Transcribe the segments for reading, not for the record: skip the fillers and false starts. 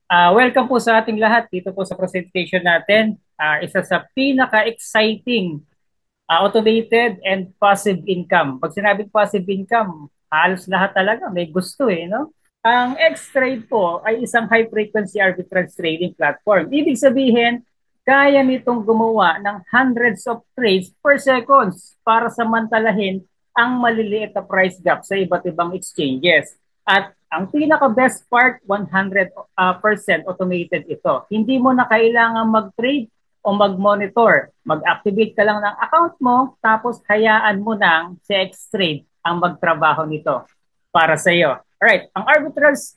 Welcome po sa ating lahat dito po sa presentation natin. Isa sa pinaka-exciting automated and passive income. Pag sinabing passive income, halos lahat talaga may gusto no? Ang X-Trade po ay isang high-frequency arbitrage trading platform. Ibig sabihin, kaya nitong gumawa ng hundreds of trades per seconds para samantalahin ang maliliit na price gap sa iba't ibang exchanges. At ang pinaka-best part, 100% automated ito. Hindi mo na kailangan mag-trade o mag-monitor. Mag-activate ka lang ng account mo, tapos hayaan mo nang si X-Trade ang magtrabaho nito para sa iyo. Alright, ang arbitrage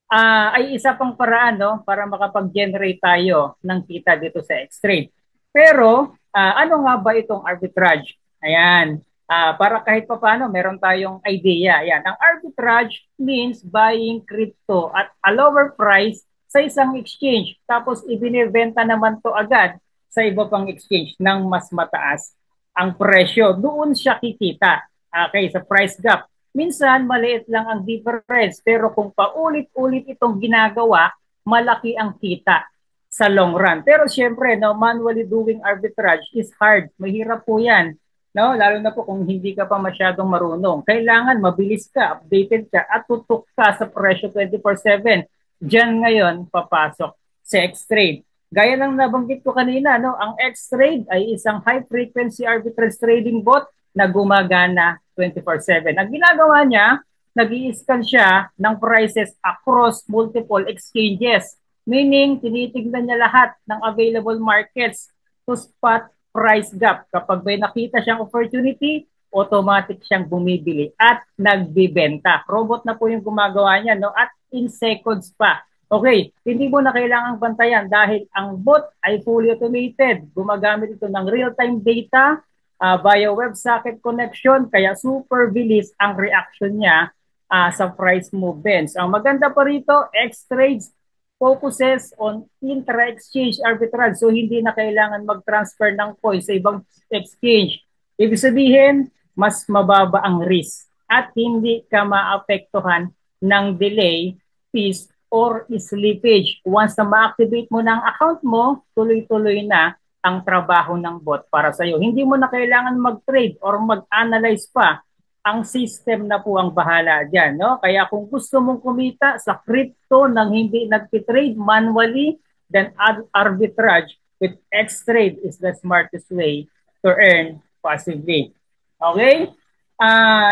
ay isa pang paraan para makapag-generate tayo ng kita dito sa X-Trade. Pero ano nga ba itong arbitrage? Ayan, para kahit paano meron tayong idea. Ayan, ang arbitrage means buying crypto at a lower price sa isang exchange. Tapos ibinebenta naman to agad sa iba pang exchange ng mas mataas ang presyo. Doon siya kikita. Okay, sa price gap. Minsan, maliit lang ang difference. Pero kung paulit-ulit itong ginagawa, malaki ang kita sa long run. Pero syempre, manually doing arbitrage is hard. Mahirap po yan. No? Lalo na po kung hindi ka pa masyadong marunong. Kailangan mabilis ka, updated ka, at tutok ka sa presyo 24/7. Diyan ngayon, papasok sa X-Trade. Gaya ng nabanggit ko kanina, ang X-Trade ay isang high-frequency arbitrage trading bot na gumagana 24/7. Ang ginagawa niya, nag-i-scan siya ng prices across multiple exchanges. Meaning, tinitignan niya lahat ng available markets to spot price gap. Kapag may nakita siyang opportunity, automatic siyang bumibili at nagbibenta. Robot na po yung gumagawa niya, at in seconds pa. Okay, hindi mo na kailangang bantayan dahil ang bot ay fully automated. Gumagamit ito ng real-time data via WebSocket connection, kaya super bilis ang reaction niya sa price movements. Ang maganda pa rito, X-Trades focuses on intra-exchange arbitrage. So hindi na kailangan mag-transfer ng coins sa ibang exchange. Ibig sabihin, mas mababa ang risk at hindi ka maapektuhan ng delay, fees, or slippage. Once na ma-activate mo ng account mo, tuloy-tuloy na ang trabaho ng bot para sa iyo. Hindi mo na kailangan mag-trade or mag-analyze pa. Ang system na po ang bahala dyan. No? Kaya kung gusto mong kumita sa crypto nang hindi nag-trade manually, then arbitrage with X-Trade is the smartest way to earn passively. Okay?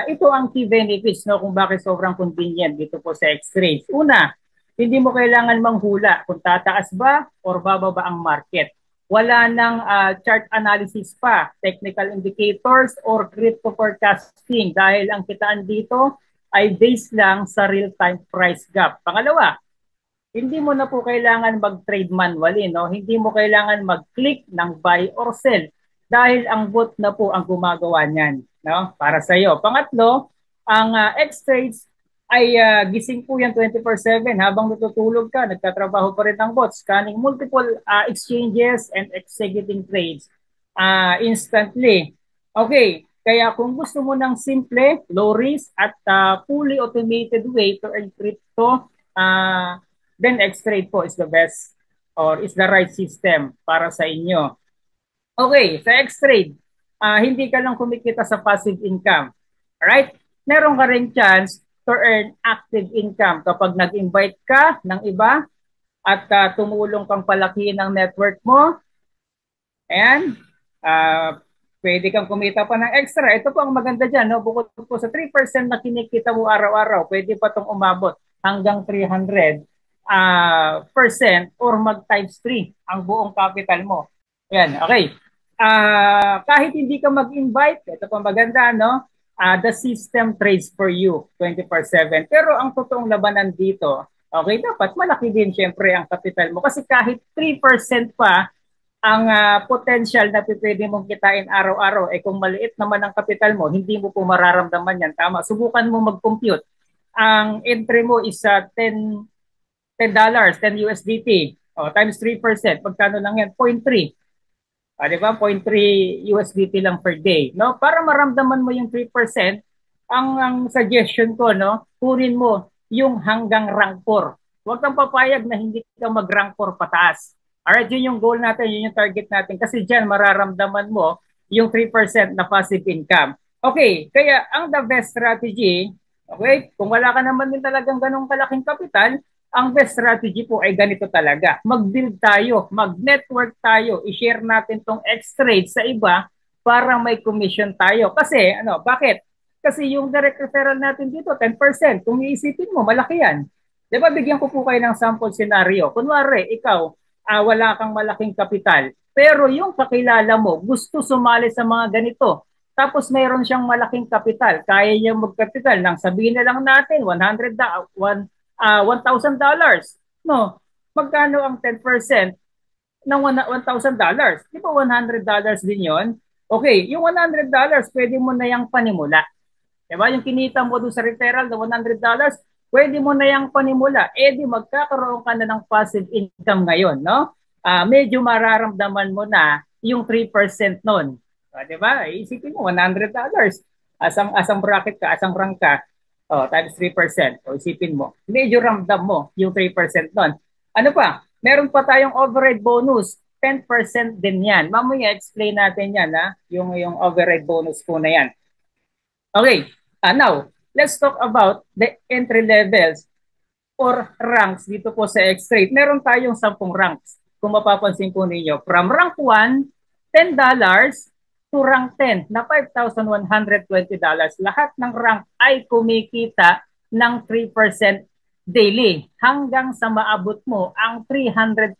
Ito ang key benefits kung bakit sobrang convenient dito po sa X-Trade. Una, hindi mo kailangan manghula kung tataas ba or bababa ang market. Wala nang chart analysis pa, technical indicators or crypto forecasting dahil ang kitaan dito ay based lang sa real-time price gap. Pangalawa, hindi mo na po kailangan mag-trade manually, Hindi mo kailangan mag-click ng buy or sell dahil ang bot na po ang gumagawa niyan, Para sa iyo. Pangatlo, ang X-Trades ay gising po yan 24/7 habang natutulog ka, nagtatrabaho pa rin ang bot, scanning multiple exchanges and executing trades instantly. Okay, kaya kung gusto mo ng simple, low risk at fully automated way to earn crypto, then X-Trade po is the best or is the right system para sa inyo. Okay, sa X-Trade, hindi ka lang kumikita sa passive income. Alright? Meron ka rin chance to earn active income kapag nag-invite ka ng iba at tumulong kang palakihin ng network mo. Ayan, pwede kang kumita pa ng extra. Ito po ang maganda dyan. Bukod po sa 3% na kinikita mo araw-araw, pwede pa itong umabot hanggang 300% or mag times 3 ang buong capital mo. Ayan, okay. Kahit hindi ka mag-invite, ito po maganda, the system trades for you 24/7. Pero ang totoong labanan dito, okay, dapat malaki din syempre ang capital mo. Kasi kahit 3% pa ang potential na pwede mong kitain araw-araw, kung maliit naman ang capital mo, hindi mo po mararamdaman yan. Tama, subukan mo mag-compute. Ang entry mo is $10, 10 USDT. Times 3%, pagkano lang yan? 0.3. Di ba? 0.3 USDT lang per day. Para maramdaman mo yung 3%, ang suggestion ko, kunin mo yung hanggang rank 4. Huwag kang papayag na hindi ka mag-rank 4 pataas. Alright, yun yung goal natin, yun yung target natin. Kasi dyan, mararamdaman mo yung 3% na passive income. Okay, kaya ang the best strategy, okay, kung wala ka naman din talagang ganong kalaking kapital, ang best strategy po ay ganito talaga. Mag-build tayo, mag-network tayo, i-share natin tong X-Trade sa iba para may commission tayo. Kasi, bakit? Kasi yung direct referral natin dito, 10%. Kung iisipin mo, malaki yan. Di ba, bigyan ko po kayo ng sample scenario. Kunwari, ikaw, wala kang malaking kapital, pero yung kakilala mo gusto sumali sa mga ganito, tapos mayroon siyang malaking kapital, kaya niya magkapital ng sabihin na lang natin $1,000. No? Magkano ang 10% ng $1,000? Di ba $100 din yon? Okay, yung $100, pwede mo na yung panimula. Diba? Yung kinita mo doon sa referral na $100, pwede mo na yung panimula. Eh di magkakaroon ka na ng passive income ngayon, no? Medyo mararamdaman mo na yung 3% nun. Diba? Isipin mo, $100. Asang bracket ka, asang rank ka, times 3%. O isipin mo, medyo ramdam mo yung 3% nun. Ano pa? Meron pa tayong override bonus. 10% din yan. Mamaya explain natin yan, ha? Yung override bonus po na yan. Okay, now, let's talk about the entry levels or ranks dito po sa X-Trade. Meron tayong 10 ranks. Kung mapapansin po ninyo, from rank 1, $10 to rank 10 na $5,120. Lahat ng rank ay kumikita ng 3% daily hanggang sa maabot mo ang 300%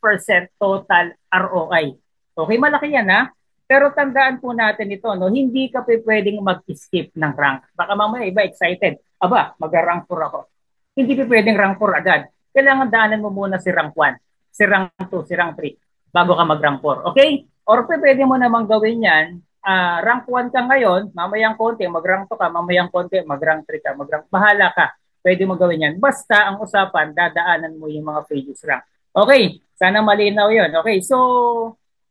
total ROI. Okay, malaki yan ha. Pero tandaan po natin ito, no? Hindi ka pwedeng mag-skip ng rank. Baka mamaya iba excited. Aba, mag-rank 4 ako. Hindi pwedeng rank 4 agad. Kailangan daanan mo muna si rank 1, si rank 2, si rank 3 bago ka mag-rank 4. Okay? Or pwede mo namang gawin yan, rank 1 ka ngayon, mamayang konti, mag-rank 2 ka, mamayang konti, mag-rank 3 ka, bahala ka. Pwede mo gawin yan. Basta ang usapan, dadaanan mo yung mga pages rank. Okay? Sana malinaw yun. Okay, so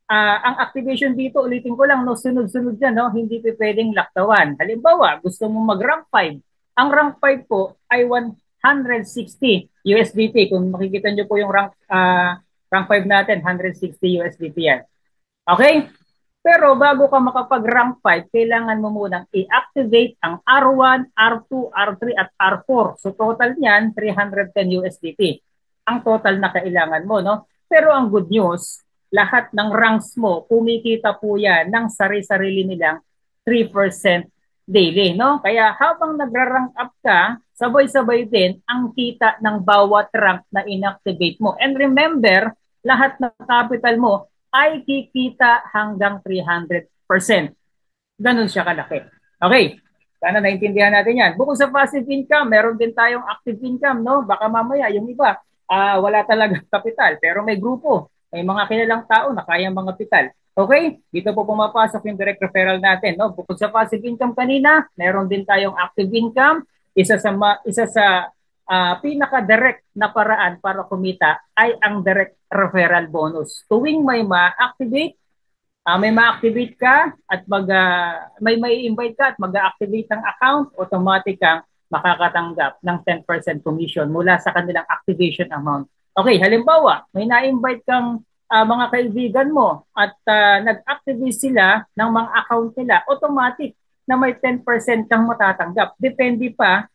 ang activation dito, ulitin ko lang, no, sunod-sunod yan, no? Hindi pwedeng laktawan. Halimbawa, gusto mo mag-rank 5. Ang rank 5 po ay 160 USDT. Kung makikita nyo po yung rank 5 natin, 160 USDT yan. Okay? Pero bago ka makapag-rank 5, kailangan mo munang i-activate ang R1, R2, R3, at R4. So total niyan, 310 USDT. Ang total na kailangan mo, no? Pero ang good news, lahat ng ranks mo, kumikita po yan ng sari-sarili nilang 3% daily, no? Kaya habang nagra-rank up ka, sabay-sabay din ang kita ng bawat rank na inactivate mo. And remember, lahat ng capital mo ay kikita hanggang 300%. Ganun siya kalaki. Okay, sana naintindihan natin yan. Bukod sa passive income, meron din tayong active income, no? Baka mamaya yung iba, wala talaga kapital, pero may grupo. May mga kilalang tao na kaya mga kapital. Okay? Dito po pumapasok yung direct referral natin. No? Bukod sa passive income kanina, meron din tayong active income. Isa sa pinaka-direct na paraan para kumita ay ang direct referral bonus. Tuwing may ma-activate ka at may invite ka at mag-activate ng account, automatic kang makakatanggap ng 10% commission mula sa kanilang activation amount. Okay, halimbawa, may na-invite kang mga kaibigan mo at nag-activate sila ng mga account nila, automatic na may 10% kang matatanggap. Depende pa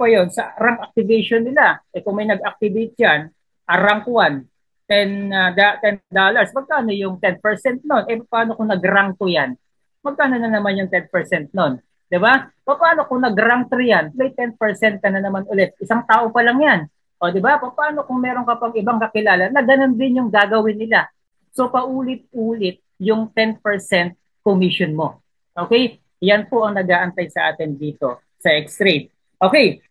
yon sa rank activation nila. Eh kung may nag-activate yan, rank 1, $10. Magkano yung 10% nun? Eh paano kung nag-rank 2 yan? Magkano na naman yung 10% nun? Diba? Paano kung nag-rank 3 yan? May 10% ka na naman ulit. Isang tao pa lang yan. O di ba? Paano kung meron ka pang ibang kakilala na ganun din yung gagawin nila? So paulit-ulit yung 10% commission mo. Okay? Yan po ang nag-aantay sa atin dito sa X-Trade. Okay.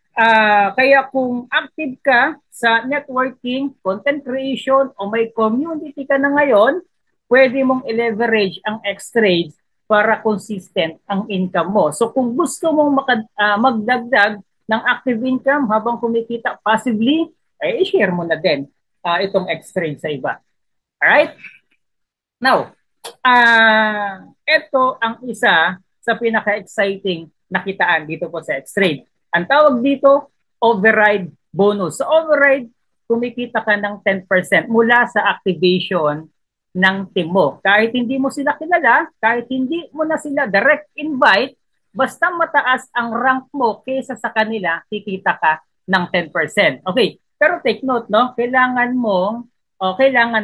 Kaya kung active ka sa networking, content creation, o may community ka na ngayon, pwede mong i-leverage ang X-Trade para consistent ang income mo. So kung gusto mong magdagdag ng active income habang kumikita passively, ay i-share mo na din itong X-Trade sa iba. Alright? Now, ito ang isa sa pinaka-exciting nakitaan dito po sa X-Trade. Ang tawag dito, override bonus. So override kumikita ka ng 10% mula sa activation ng team mo. Kahit hindi mo sila kilala, kahit hindi mo na sila direct invite, basta mataas ang rank mo kaysa sa kanila, kikita ka ng 10%. Okay, pero take note, no? Kailangan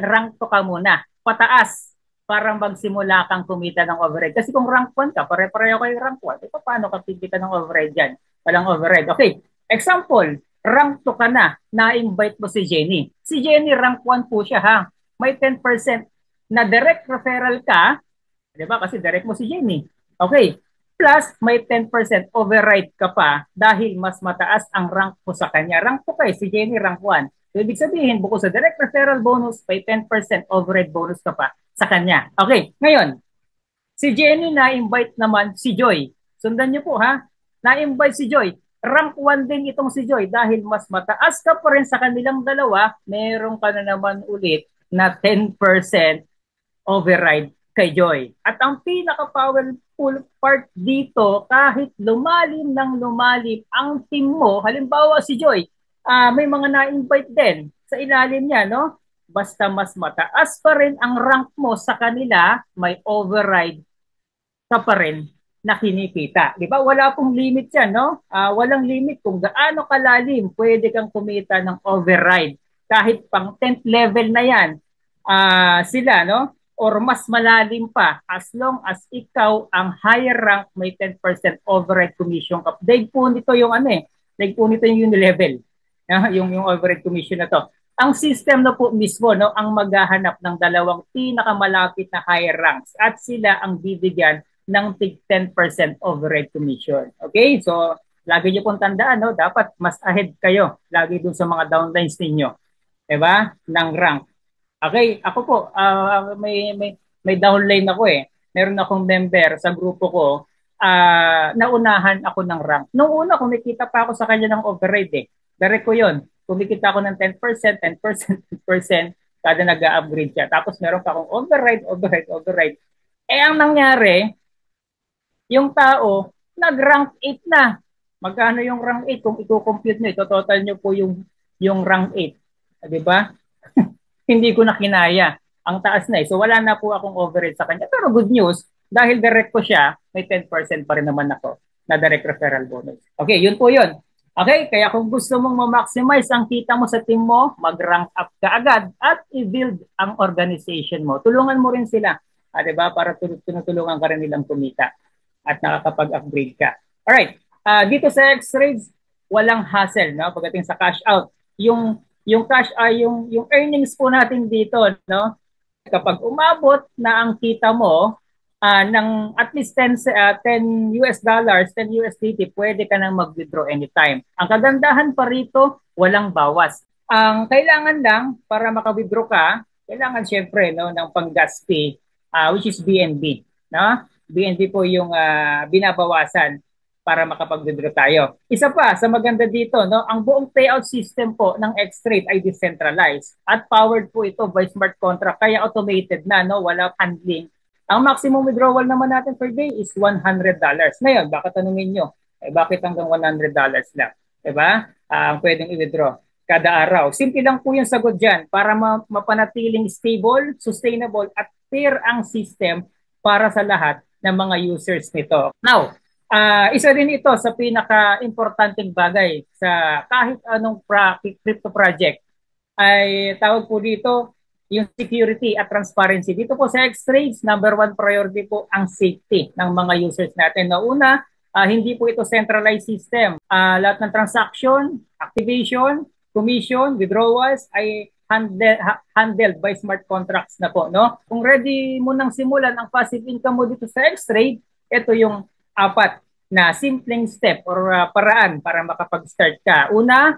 rank to ka muna, pataas, para magsimula kang kumita ng overhead. Kasi kung rank 1 ka, pare-pareho kayo rank 1, paano ka kikita ng overhead dyan? Walang overhead. Okay, example, rank 2 ka na, na-invite mo si Jenny. Si Jenny, rank 1 po siya, ha? May 10% na direct referral ka, di ba? Kasi direct mo si Jenny. Okay, plus may 10% override ka pa dahil mas mataas ang rank mo sa kanya. Rank 2 si Jenny rank 1. So, ibig sabihin, bukod sa direct referral bonus, may 10% override bonus ka pa sa kanya. Okay, ngayon, si Jenny na-invite naman si Joy. Sundan niyo po, ha? Na-invite si Joy. Rank 1 din itong si Joy dahil mas mataas ka pa rin sa kanilang dalawa, meron ka na naman ulit na 10% override kay Joy. At ang pinaka-powerful part dito, kahit lumalim ng lumalim ang team mo, halimbawa si Joy, may mga na-invite din sa ilalim niya, no? Basta mas mataas pa rin ang rank mo sa kanila, may override ka pa rin na kinikita. Di ba? Wala pong limit yan, no? Walang limit kung gaano kalalim pwede kang kumita ng override. Kahit pang 10th level na yan, sila, no? Or mas malalim pa, as long as ikaw ang higher rank, may 10% override commission ka. Daig po nito yung daig po nito yung level. Yung override commission na to. Ang system na po mismo, no, ang maghahanap ng dalawang pinakamalapit na higher ranks at sila ang bibigyan ng 10% override commission. Okay? So, lagi niyo pong tandaan, no, dapat mas ahead kayo lagi dun sa mga downlines ninyo. Diba? Ng rank. Okay, ako po, may downline ako eh. Meron akong member sa grupo ko, naunahan ako ng rank. Noong una, kumikita pa ako sa kanya ng override eh. Direct ko yun. Kumikita ako ng 10%, 10%, 10%, kada nag-upgrade siya. Tapos meron pa akong override. Eh ang nangyari, yung tao, nag-rank 8 na. Magkano yung rank 8? Kung i-compute nyo, ito-total nyo po yung rank 8. Diba? Hindi ko na kinaya. Ang taas na eh. So wala na po akong overhead sa kanya. Pero good news, dahil direct ko siya, may 10% pa rin naman ako na direct referral bonus. Okay, yun po yun. Okay, kaya kung gusto mong ma-maximize ang kita mo sa team mo, mag-rank up ka agad at i-build ang organization mo. Tulungan mo rin sila, diba? Para tinutulungan ka rin nilang kumita at nakakapag-upgrade ka. Alright, dito sa X-Trades, walang hassle, no? Pagdating sa cash out, yung cash yung earnings po natin dito, no? Kapag umabot na ang kita mo ng at least 10 US dollars, 10 USDT, pwede ka nang mag-withdraw anytime. Ang kagandahan pa rito, walang bawas. Ang kailangan lang para maka-withdraw ka, kailangan syempre, no, ng pang-gas fee, which is BNB, no? BNB po yung binabawasan para makapag-withdraw tayo. Isa pa sa maganda dito, no, ang buong payout system po ng X-Trade ay decentralized at powered po ito by smart contract, kaya automated na, no, wala handling. Ang maximum withdrawal naman natin per day is $100. Ngayon, baka tanungin nyo, bakit hanggang $100 lang? Diba? Ang pwedeng i-withdraw kada araw. Simple lang po yung sagot dyan para mapanatiling stable, sustainable at fair ang system para sa lahat ng mga users nito. Now, isa din ito sa pinaka-importanting bagay sa kahit anong crypto project ay tawag po dito yung security at transparency. Dito po sa X-Trades, number 1 priority po ang safety ng mga users natin. Na una, hindi po ito centralized system. Lahat ng transaction, activation, commission, withdrawals ay handled by smart contracts na po, no? Kung ready mo nang simulan ang passive income mo dito sa X-Trade, ito yung 4 na simpleng step or paraan para makapag-start ka. Una,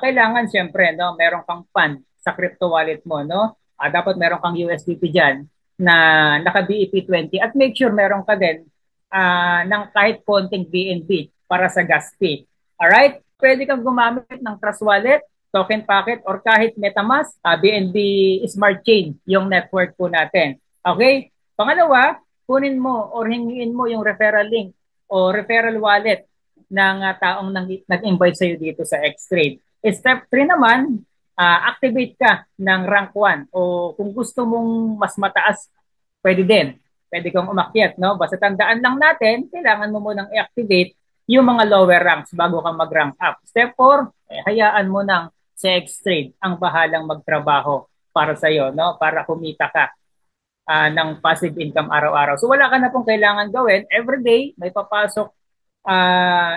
kailangan siyempre, no, meron kang fund sa crypto wallet mo, no? Dapat meron kang USDT diyan na naka BEP20 at make sure meron ka din ng kahit konting BNB para sa gas fee. Alright? Pwede kang gumamit ng Trust Wallet, Token Packet, or kahit MetaMask, BNB Smart Chain, yung network po natin. Okay? Pangalawa, kunin mo or hingin mo yung referral link o referral wallet ng taong nag-invite sa'yo dito sa X-Trade. Step 3 naman, activate ka ng rank 1 o kung gusto mong mas mataas, pwede din. Pwede kang umakyat, no? Basta tandaan lang natin, kailangan mo munang i-activate yung mga lower ranks bago ka mag-rank up. Step 4, hayaan mo ng si X-Trade ang bahalang magtrabaho para sa iyo, no? Para kumita ka ng passive income araw-araw. So wala ka na pong kailangan gawin. Every day, may papasok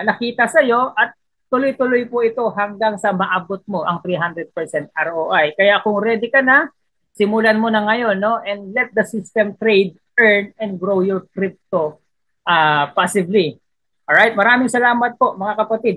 nakita sa iyo at tuloy-tuloy po ito hanggang sa maabot mo ang 300% ROI. Kaya kung ready ka na, simulan mo na ngayon, no? And let the system trade, earn, and grow your crypto passively. Alright, maraming salamat po mga kapatid.